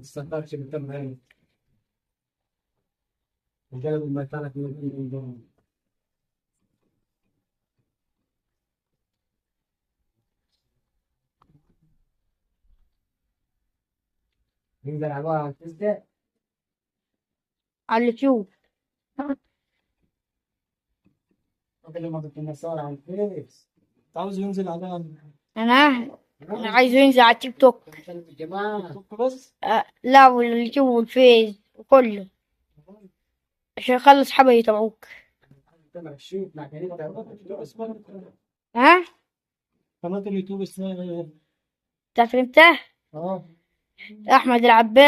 تستهترش بالكم هاي وجايب المكانك من دون. ينزل عبارة عن تسدة. على اليوتيوب. قبل ما كنت مسار على الفيس. عاوز ينزل على انا عايزه ينزل على التيك توك. الجماعة توك بس. لا، واليوتيوب والفيس وكله عشان يخلي اصحابي يتابعوك. تبع الشيء مع كريم اسمها ها؟ قناة اليوتيوب اسمها تعرف انت اه احمد العباس.